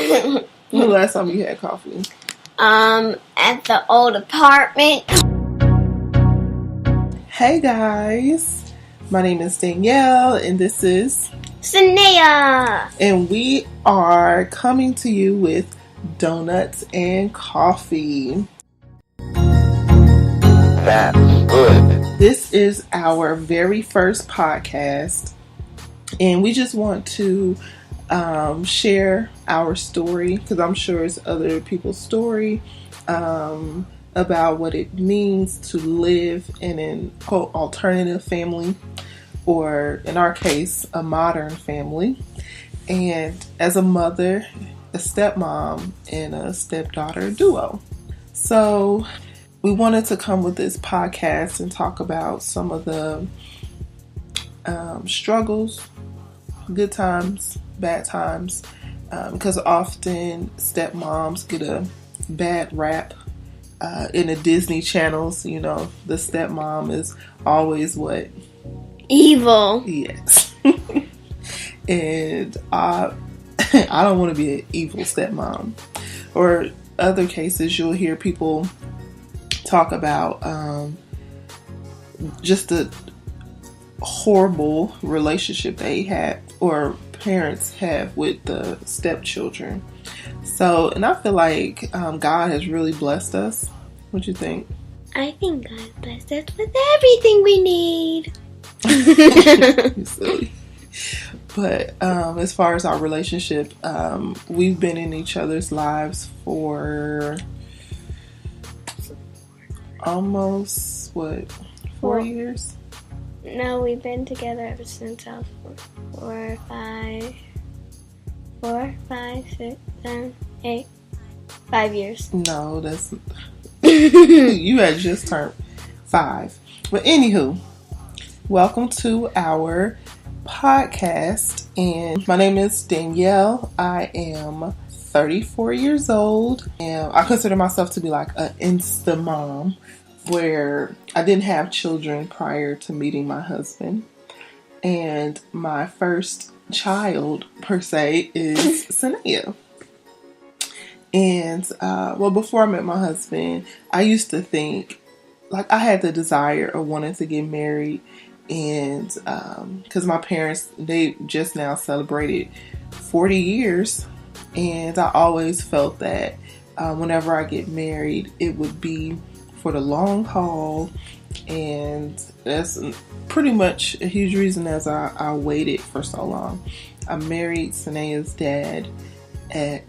When the last time you had coffee? At the old apartment. Hey guys, my name is Danielle and this is Sanea. And we are coming to you with donuts and coffee. That's good. This is our very first podcast, and we just want to share our story, because I'm sure it's other people's story, about what it means to live in an quote alternative family, or in our case, a modern family, and as a mother, a stepmom, and a stepdaughter duo. So we wanted to come with this podcast and talk about some of the struggles, good times, bad times, because often stepmoms get a bad rap in the Disney channels. You know, the stepmom is always what? Evil. Yes. And I don't want to be an evil stepmom. Or other cases, you'll hear people talk about just the horrible relationship they had or parents have with the stepchildren. So, and I feel like God has really blessed us. What you think? I think God blessed us with everything we need. You're silly. But as far as our relationship, we've been in each other's lives for almost, 4 years? No, we've been together ever since I was 4, 5, 6, 7, 8, 5 years. No, that's... You had just turned 5. But anywho, welcome to our podcast, and my name is Danielle. I am 34 years old, and I consider myself to be like an insta mom, where I didn't have children prior to meeting my husband, and my first child per se is Sanea. And before I met my husband, I used to think like I had the desire of wanting to get married. And because my parents, they just now celebrated 40 years, and I always felt that whenever I get married, it would be for the long haul, and that's pretty much a huge reason as I waited for so long. I married Sanea's dad at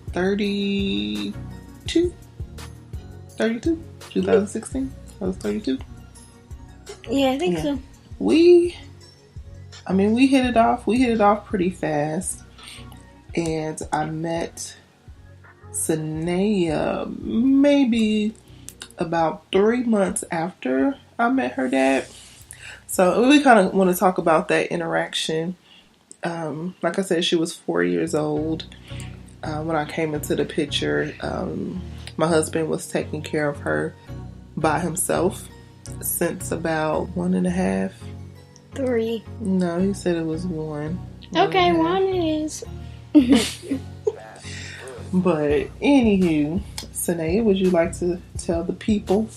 32, 2016. I was 32. Yeah, I think so. We hit it off. We hit it off pretty fast. And I met Sanea maybe about 3 months after I met her dad. So we kind of want to talk about that interaction. Like I said, she was 4 years old when I came into the picture. My husband was taking care of her by himself since about 1.5. 3. No, he said it was 1. Okay, 1 it is. But anywho, Sanea, would you like to tell the people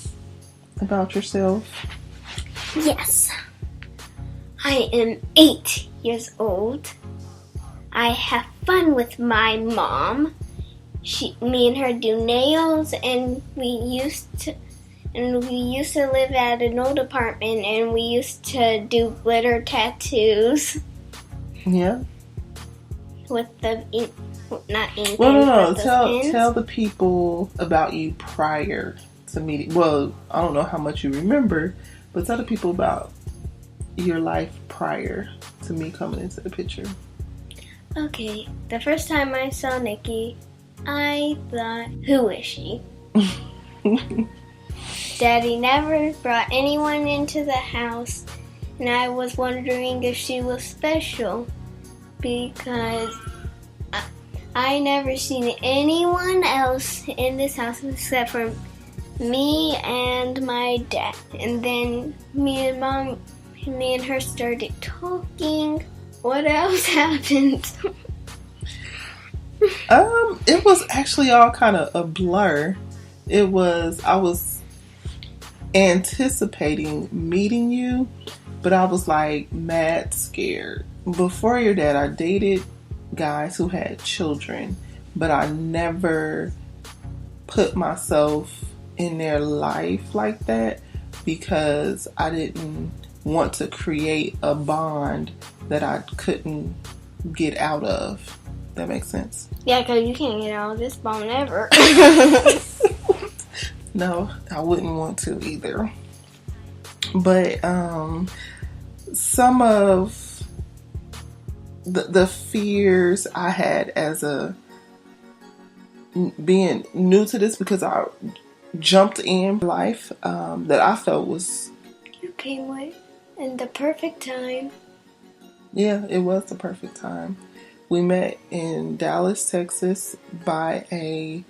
about yourself? Yes. I am 8 years old. I have fun with my mom. Me and her do nails, and we used to live at an old apartment, and we used to do glitter tattoos. Yeah. With the ink, not ink. Well, no. Pens. Tell the people about you prior to meeting. Well, I don't know how much you remember, but tell the people about your life prior to me coming into the picture. Okay, the first time I saw Nikki, I thought, who is she? Daddy never brought anyone into the house, and I was wondering if she was special, because I never seen anyone else in this house except for me and my dad. And then me and her started talking. What else happened? It was actually all kind of a blur. I was anticipating meeting you, but I was like mad scared. Before your dad, I dated guys who had children, but I never put myself in their life like that because I didn't want to create a bond that I couldn't get out of. That makes sense? Yeah, because you can't get out of this bone ever. No, I wouldn't want to either. But some of the fears I had as being new to this, because I jumped in life, that I felt was... You came with in the perfect time. Yeah, it was the perfect time. We met in Dallas, Texas by a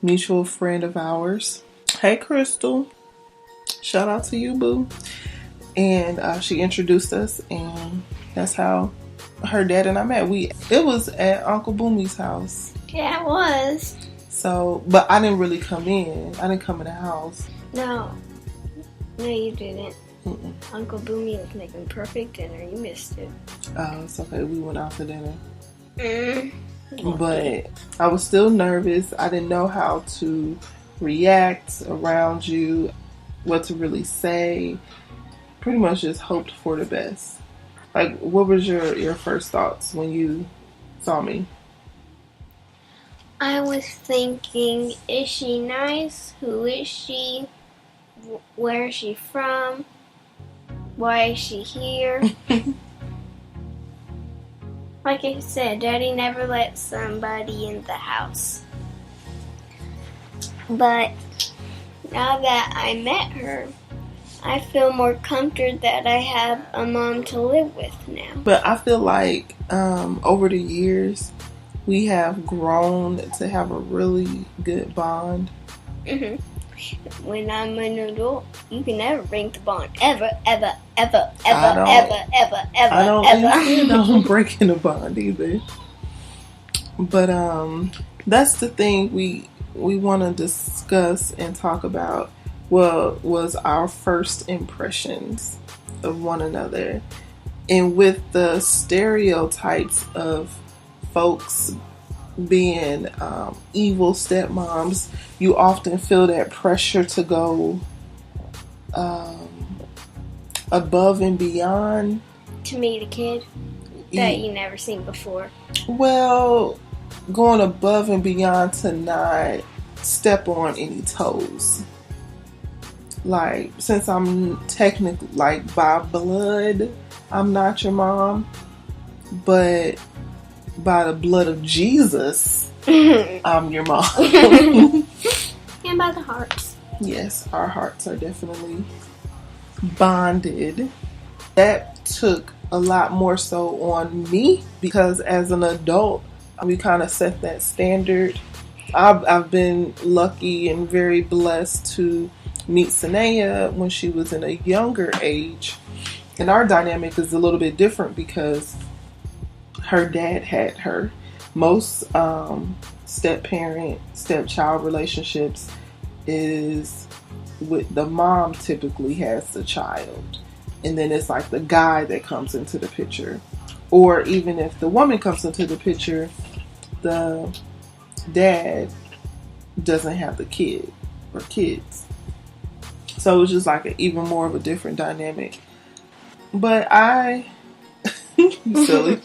mutual friend of ours. Hey, Crystal. Shout out to you, boo. And she introduced us, and that's how her dad and I met. It was at Uncle Boomy's house. Yeah, it was. So, but I didn't really come in. I didn't come in the house. No, you didn't. Mm-mm. Uncle Boomy was making perfect dinner. You missed it. Oh, it's okay. We went out for dinner. Mm. But I was still nervous. I didn't know how to react around you, what to really say. Pretty much just hoped for the best. Like, what was your first thoughts when you saw me? I was thinking, is she nice? Who is she? Where is she from? Why is she here? Like I said, Daddy never let somebody in the house. But now that I met her, I feel more comforted that I have a mom to live with now. But I feel like over the years, we have grown to have a really good bond. Mm-hmm. When I'm an adult, you can never break the bond. Ever, ever, ever, ever, ever, ever, ever, I don't ever. I'm breaking the bond either. But that's the thing we want to discuss and talk about. Well, was our first impressions of one another. And with the stereotypes of folks being evil stepmoms, you often feel that pressure to go above and beyond To meet a kid that you never seen before. Well, going above and beyond to not step on any toes. Like, since I'm technically, like, by blood, I'm not your mom, but by the blood of Jesus, I'm your mom. And by the hearts. Yes, our hearts are definitely bonded. That took a lot more so on me, because as an adult, we kind of set that standard. I've been lucky and very blessed to meet Sanaya when she was in a younger age. And our dynamic is a little bit different because her dad had her. Most step-parent, step-child relationships is with the mom typically has the child. And then it's like the guy that comes into the picture. Or even if the woman comes into the picture, the dad doesn't have the kid or kids. So it's just like even more of a different dynamic. But silly.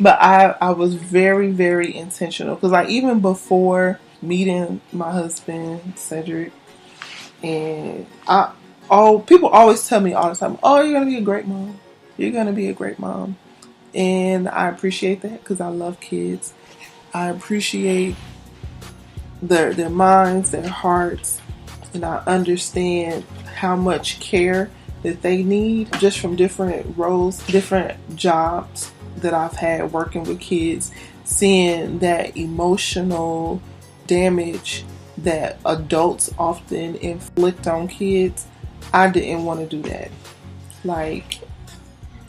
But I was very, very intentional. Because like even before meeting my husband, Cedric, and people always tell me all the time, oh, you're going to be a great mom. You're going to be a great mom. And I appreciate that because I love kids. I appreciate their minds, their hearts, and I understand how much care that they need just from different roles, different jobs that I've had working with kids, seeing that emotional damage that adults often inflict on kids. I didn't want to do that. Like,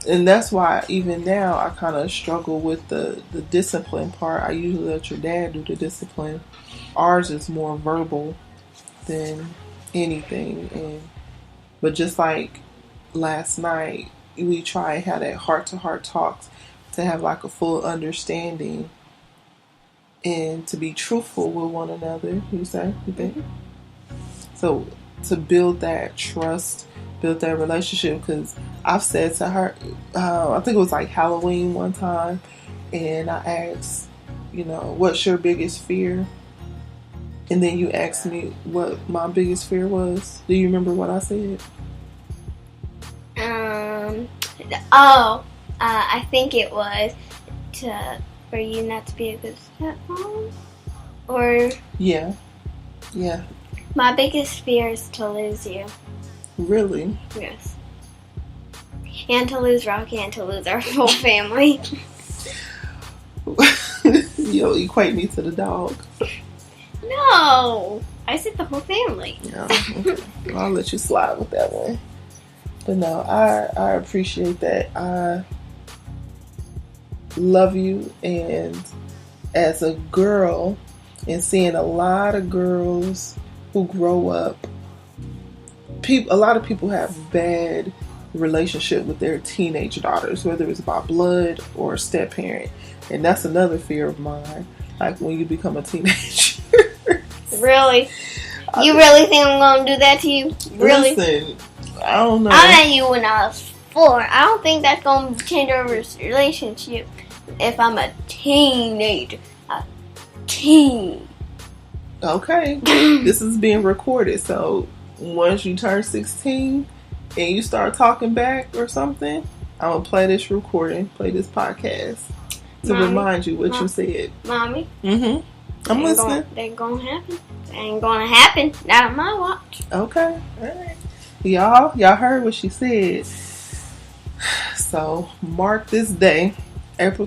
And that's why even now I kind of struggle with the discipline part. I usually let your dad do the discipline. Ours is more verbal than anything. But just like last night, we try and have that heart-to-heart talks to have like a full understanding and to be truthful with one another. You think? So to build that trust, build that relationship, because I've said to her, I think it was like Halloween one time, and I asked, what's your biggest fear? And then you asked me what my biggest fear was. Do you remember what I said? I think it was for you not to be a good stepmom. Or yeah. My biggest fear is to lose you. Really? Yes. And to lose Rocky and to lose our whole family. You'll equate me to the dog. No, I said the whole family. Yeah, okay. I'll let you slide with that one. But no, I appreciate that. I love you, and as a girl, and seeing a lot of girls who grow up, a lot of people have bad relationship with their teenage daughters, whether it's by blood or a step parent, and that's another fear of mine. Like when you become a teenager. Really? You really think I'm gonna do that to you? Really? Listen, I don't know. I met you when I was 4. I don't think that's gonna change our relationship if I'm a teenager. A teen. Okay. This is being recorded, so once you turn 16 and you start talking back or something, I'm gonna play this podcast to remind you what you said. Mommy? Mm-hmm. I'm listening. That ain't gonna happen. That ain't gonna happen. Not on my watch. Okay. Alright. Y'all heard what she said. So mark this day, August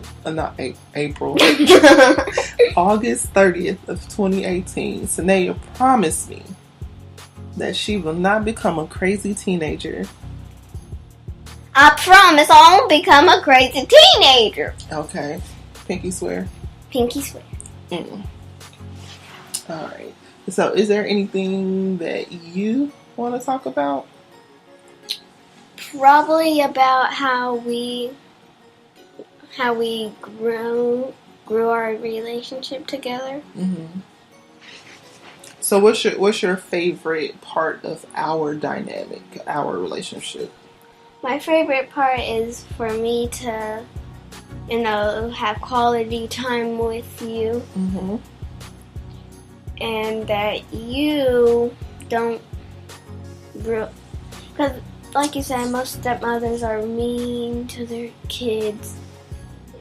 30th of 2018. Sanaya promised me that she will not become a crazy teenager. I promise I won't become a crazy teenager. Okay. Pinky swear. Pinky swear. Alright. So is there anything that you want to talk about? Probably about how we grew our relationship together. Mm-hmm. So what's your favorite part of our dynamic, our relationship? My favorite part is for me to, have quality time with you. Mm-hmm. And that you don't, because like you said, most stepmothers are mean to their kids,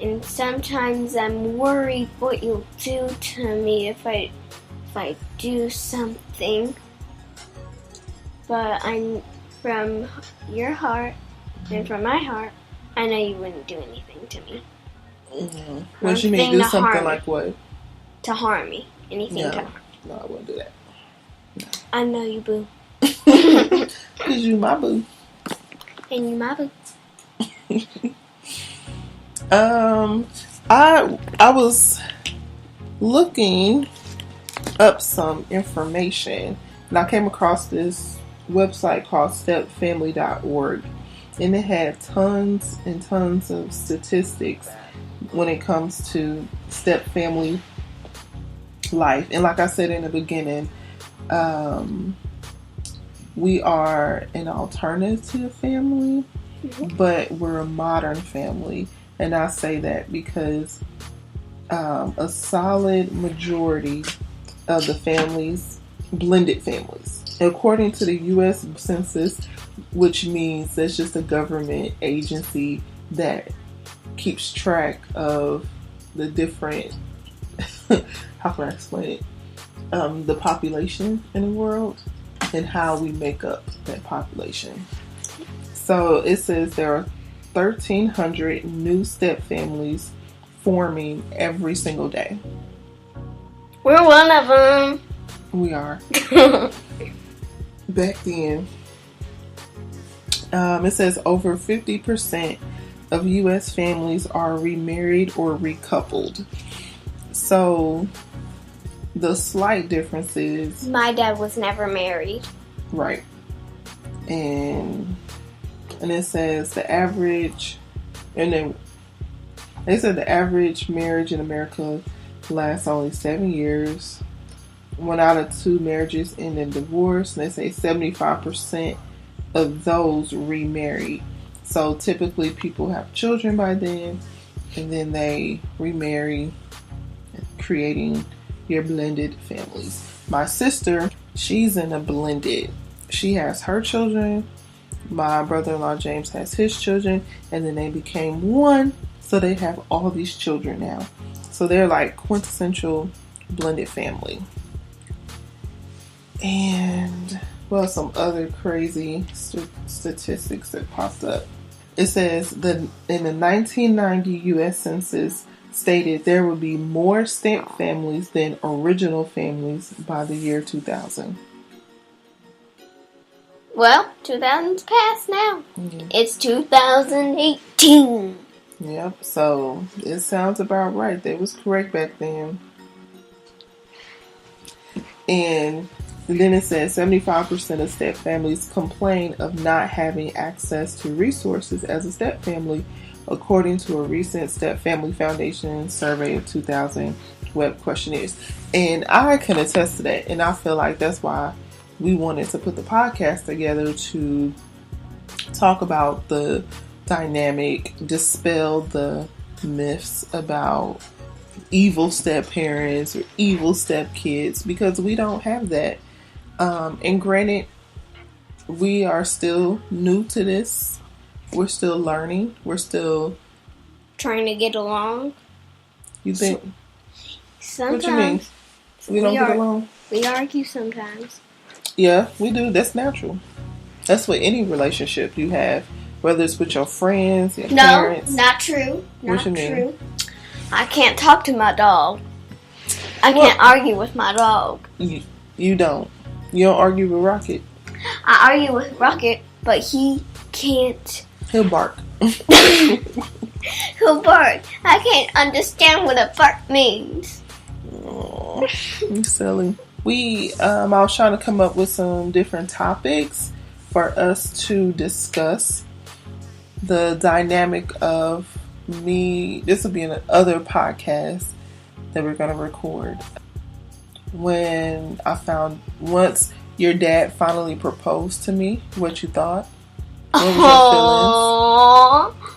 and sometimes I'm worried what you'll do to me if I do something. But I'm from your heart and from my heart, I know you wouldn't do anything to me. Mm-hmm. What you mean? Do something like what? To harm me. Anything to harm. No, I wouldn't do that. No. I know you, boo. Because you my boo. And you my boo. I was looking up some information, and I came across this website called stepfamily.org, and it had tons and tons of statistics when it comes to step family life. And like I said in the beginning, we are an alternative family, but we're a modern family. And I say that because a solid majority of the families, blended families, according to the U.S. Census, which means that's just a government agency that keeps track of the different, how can I explain it, the population in the world and how we make up that population. So it says there are 1,300 new step families forming every single day. We're one of them. We are. Back then, it says over 50% of U.S. families are remarried or recoupled. So the slight difference is... My dad was never married. Right. And it says the average... And then they said the average marriage in America lasts only 7 years. 1 out of 2 marriages end in divorce. And they say 75% of those remarried. So typically people have children by then, and then they remarry, creating your blended families. My sister, she's in a blended. She has her children. My brother-in-law James has his children, and then they became one, so they have all these children now. So they're like quintessential blended family. And, well, some other crazy statistics that popped up. It says that in the 1990 U.S. Census stated there would be more step families than original families by the year 2000. Well, 2000's passed now. Mm-hmm. It's 2018. Yep, so it sounds about right. They was correct back then. And then it says 75% of step families complain of not having access to resources as a step family, according to a recent Step Family Foundation survey of 2000 web questionnaires. And I can attest to that, and I feel like that's why we wanted to put the podcast together, to talk about the dynamic, dispel the myths about evil step parents or evil step kids, because we don't have that. And granted, we are still new to this. We're still learning. We're still trying to get along. You think? Sometimes. What you mean? We don't get along? We argue sometimes. Yeah, we do. That's natural. That's with any relationship you have, whether it's with your friends, your parents. No, not true. What you mean? True. I can't talk to my dog. I can't argue with my dog. You don't. You don't argue with Rocket. I argue with Rocket, but he can't. He'll bark. He'll bark. I can't understand what a bark means. Oh, you silly. I was trying to come up with some different topics for us to discuss. The dynamic of me. This will be in another podcast that we're going to record. When I found, once your dad finally proposed to me, what you thought? What was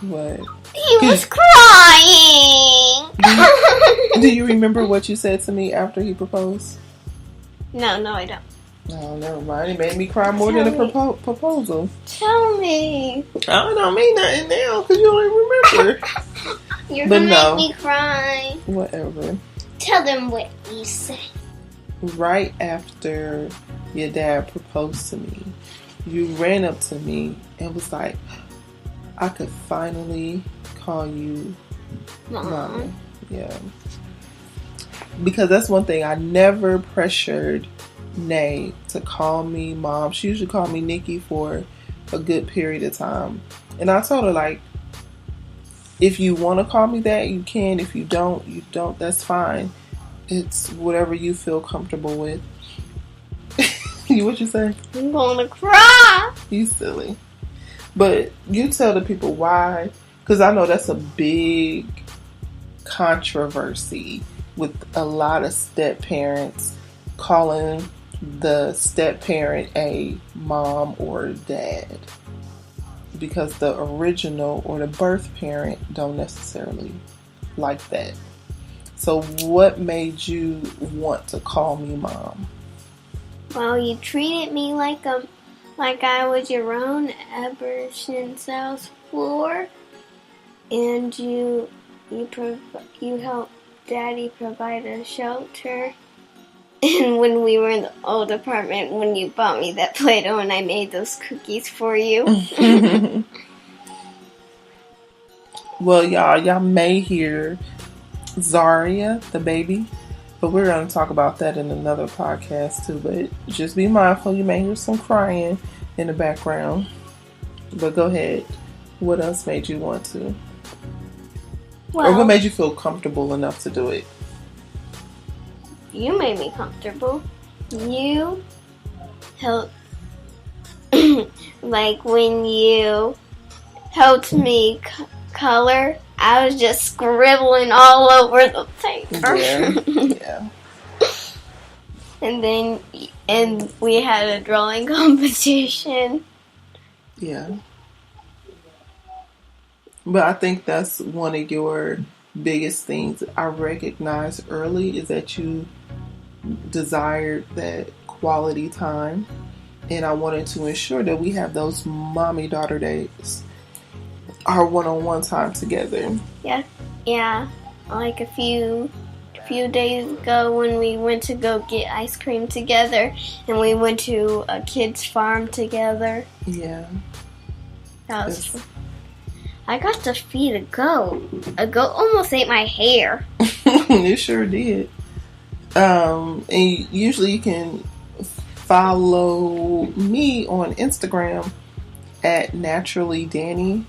your feelings? What? He was crying. Do you remember what you said to me after he proposed? No, I don't. Oh, never mind. It made me cry more than a proposal. Tell me. I don't mean nothing now because you don't remember. You're going to make me cry. Whatever. Tell them what you said. Right after your dad proposed to me, you ran up to me and was like, I could finally call you Mama. Yeah. Because that's one thing. I never pressured Nay to call me Mom. She usually called me Nikki for a good period of time. And I told her, like, if you want to call me that, you can. If you don't, you don't. That's fine. It's whatever you feel comfortable with. What you say? I'm gonna cry. You silly. But you tell the people why. Because I know that's a big controversy with a lot of step parents calling the step parent a mom or dad. Because the original or the birth parent don't necessarily like that. So what made you want to call me Mom? Well, you treated me like I was your own ever since I was 4, and you helped Daddy provide a shelter. And when we were in the old apartment, when you bought me that Play-Doh and I made those cookies for you. Well, y'all may hear Zaria, the baby, but we're going to talk about that in another podcast too. But just be mindful, you may hear some crying in the background. But go ahead. What else made you want to Or what made you feel comfortable enough to do it? You made me comfortable. You helped, like when you helped me color, I was just scribbling all over the paper. Yeah. And we had a drawing competition. Yeah. But I think that's one of your biggest things I recognized early is that you desired that quality time. And I wanted to ensure that we have those mommy-daughter days, our one-on-one time together. Yeah. Like a few days ago when we went to go get ice cream together and we went to a kid's farm together. Yeah. That was fun. I got to feed a goat. A goat almost ate my hair. It sure did. And usually you can follow me on Instagram at Naturally Danny,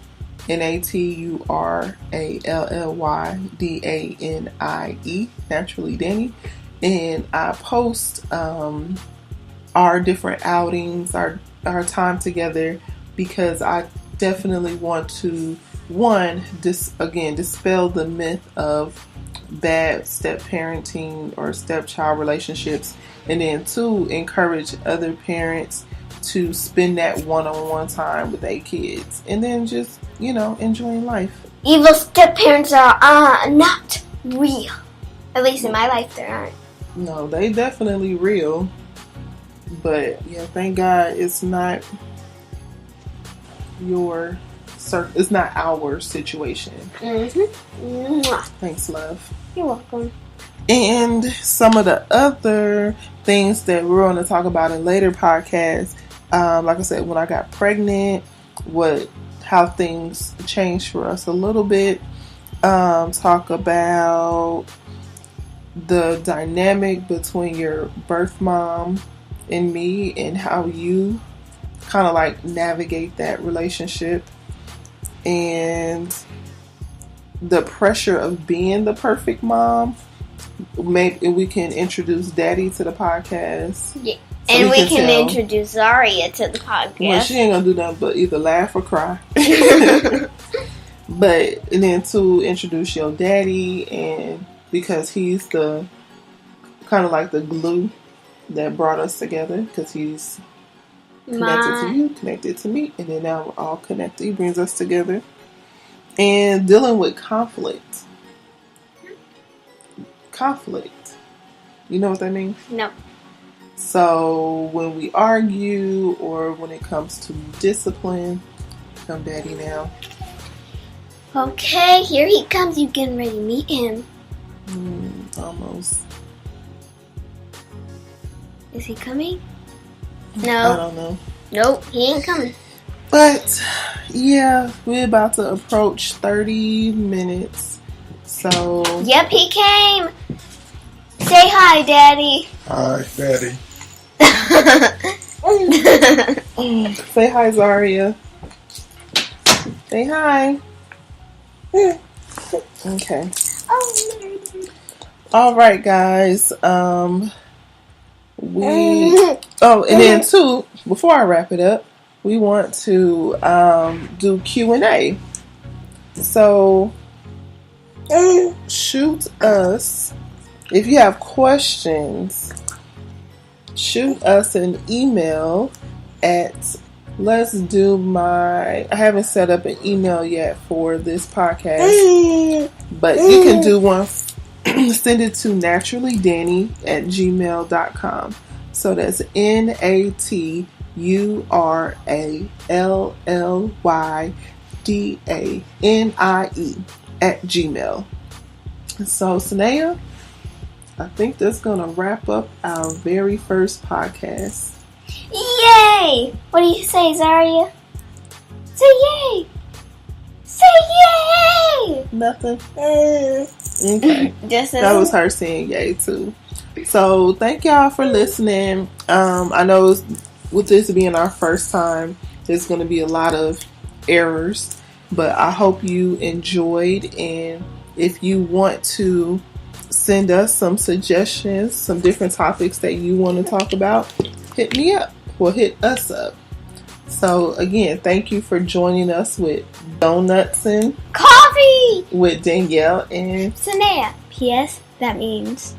NaturallyDanie, Naturally Danny, and I post our different outings, our time together, because I definitely want to dispel the myth of bad step parenting or stepchild relationships, and then 2, encourage other parents to spend that one-on-one time with their kids, and then just enjoying life. Evil step parents are not real. At least in my life, they aren't. No, they definitely real, but yeah, thank God it's not it's not our situation. Mm-hmm. Thanks, love. You're welcome. And some of the other things that we're going to talk about in later podcasts, like I said, when I got pregnant, how things changed for us a little bit. Talk about the dynamic between your birth mom and me and how you kind of like navigate that relationship, and the pressure of being the perfect mom. Maybe we can introduce Daddy to the podcast. Yeah, so and we can introduce Zaria to the podcast. Well, she ain't gonna do nothing but either laugh or cry. But and then to introduce your daddy, and because he's the kind of like the glue that brought us together, because he's connected to you, connected to me, and then now we're all connected. He brings us together. And dealing with conflict. You know what that means? No. So when we argue or when it comes to discipline, come Daddy now. Okay, here he comes. You getting ready to meet him? Almost. Is he coming? No. I don't know. Nope, he ain't coming. But, yeah, we're about to approach 30 minutes. So... Yep, he came. Say hi, Daddy. Hi, Daddy. Say hi, Zaria. Say hi. Okay. All right, guys. And then too, before I wrap it up, we want to do Q&A. So shoot us, if you have questions, shoot us an email at I haven't set up an email yet for this podcast, but you can do one. Send it to naturallydanny@gmail.com. So that's NaturallyDanie@gmail. So Sanaya, I think that's gonna wrap up our very first podcast. Yay! What do you say, Zaria? Say yay! Say yay! Nothing. Okay. That was her saying yay too. So thank y'all for listening. I know with this being our first time, there's going to be a lot of errors, but I hope you enjoyed, and If you want to send us some suggestions, some different topics that you want to talk about, hit me up. Well, hit us up. So again, thank you for joining us with Donuts and Coffee with Danielle and Sanea. P.S. That means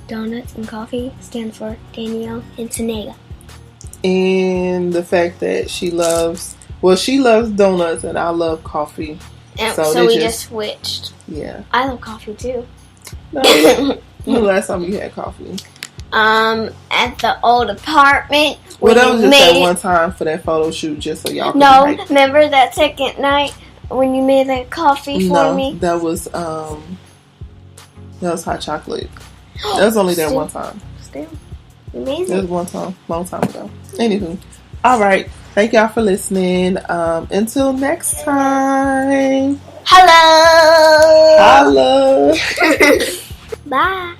Donuts and Coffee stands for Danielle and Sanea. And the fact that she loves donuts and I love coffee. And so we just switched. Yeah. I love coffee too. No, when the last time you had coffee? At the old apartment. Well, that was just that one time for that photo shoot, just so y'all could remember that second night when you made that coffee for me? That was hot chocolate. That was only there one time. Still amazing. That was one time, long time ago. Anywho, all right. Thank y'all for listening. Until next time. Hello. Hello. Bye.